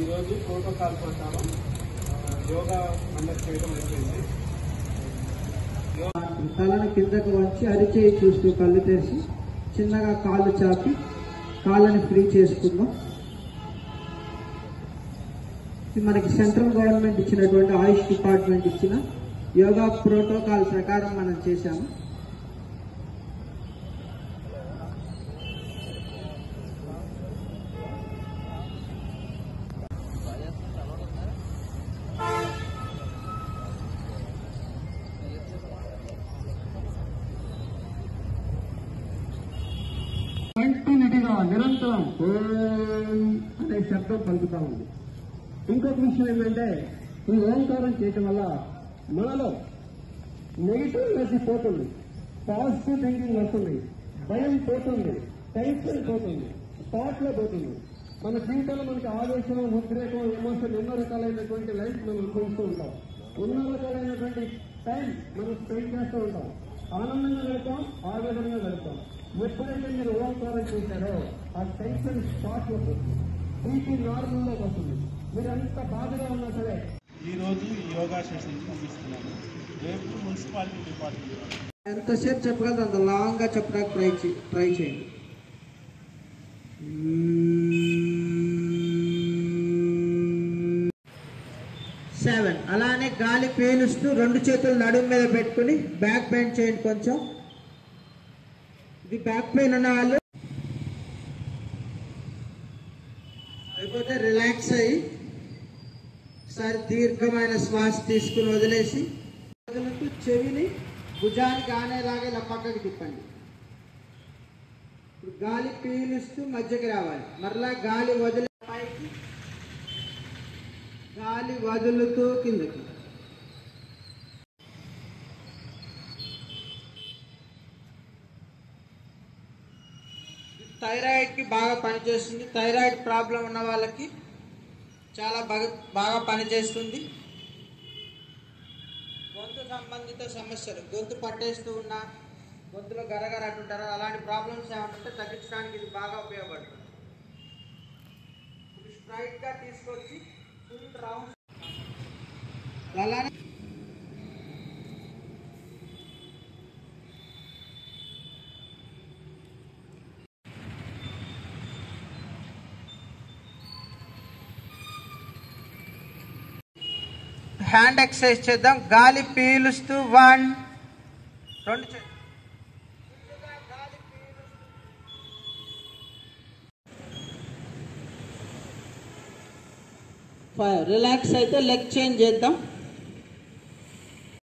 ఈరోజు ప్రోటోకాల్ ప్రకారం యోగా కండక్ట్ చేయడం అయిపోయింది. తలను కిందకు వచ్చి అరిచేయి చూస్తూ కళ్ళు తెరిచి చిన్నగా కాళ్ళు చాపి కాళ్ళని ఫ్రీ చేసుకుందాం. ఇది మనకి సెంట్రల్ గవర్నమెంట్ ఇచ్చినటువంటి ఆయుష్ డిపార్ట్మెంట్ ఇచ్చిన యోగా ప్రోటోకాల్ ప్రకారం మనం చేశాము. కంటిన్యూటీగా నిరంతరం ఓం అనే శబ్దం పలుకుతా ఉంది. ఇంకొక విషయం ఏంటంటే ఈ ఓంకారం చేయటం వల్ల మనలో నెగిటివ్ ఎనర్జీ పోతుంది, పాజిటివ్ థింకింగ్ వస్తుంది, భయం పోతుంది, టెన్షన్ పోతుంది, థాట్ లో పోతుంది. మన జీవితంలో మనకి ఆవేశం, ఉద్రేకం, ఎమోషన్ ఎన్నో రకాలైనటువంటి లైఫ్ మనం అనుభవిస్తూ ఉంటాం. ఎన్నో రకాలైనటువంటి టైం మనం స్పెండ్ చేస్తూ ఉంటాం. ఆనందంగా గడుపుతాం, ఆవేదనగా గడుపుతాం. ఎప్పుడైతే మీరు ఓంకారం చేశారో ఆ టెన్షన్ స్పాట్ లో పోతుంది, బీపీ నార్మల్లోకి వస్తుంది. మీరు ఎంత బాధగా ఉన్నా సరే ఈరోజు యోగా సెషన్ ముగిస్తున్నాను. రేపు మున్సిపాలిటీ డిపార్ట్మెంట్ ఎంతసేపు చెప్పగలదు అంత లాంగ్ గా చెప్పడానికి ట్రై చేయండి. 7 అలానే గాలి పీలుస్తూ 2 చేతులు నడుము మీద పెట్టుకుని బ్యాక్ బెండ్ చేయండి కొంచెం. ఇది బ్యాక్ పెయిన్ ఉన్న వాళ్ళు అయిపోతే రిలాక్స్ అయ్యి ఒకసారి దీర్ఘమైన శ్వాస తీసుకుని వదిలేసి వదులుతూ చెవిని భుజానికి ఆనేలాగా ఇలా పక్కకి తిప్పండి. ఇప్పుడు గాలి పీలుస్తూ మధ్యకి రావాలి, మరలా గాలి వదిలే పైకి, గాలి వదులుతూ కిందకి. థైరాయిడ్ కి బాగా పనిచేస్తుంది. థైరాయిడ్ ప్రాబ్లం ఉన్న వాళ్ళకి చాలా బాగా పనిచేస్తుంది. గొంతు సంబంధిత సమస్యలు, గొంతు పట్టేస్తూ ఉన్నా, గొంతులో గరగర అంటుంటారు, అలాంటి ప్రాబ్లమ్స్ ఏమంటే తగ్గించడానికి ఇది బాగా ఉపయోగపడుతుంది. స్ట్రైట్ గా తీసుకొచ్చి ఫుల్ రౌండ్ అలానే హ్యాండ్ ఎక్సర్సైజ్ చేద్దాం. గాలి పీలుస్తూ 1 2 5 రిలాక్స్ అయితే లెగ్ చేంజ్ చేద్దాం.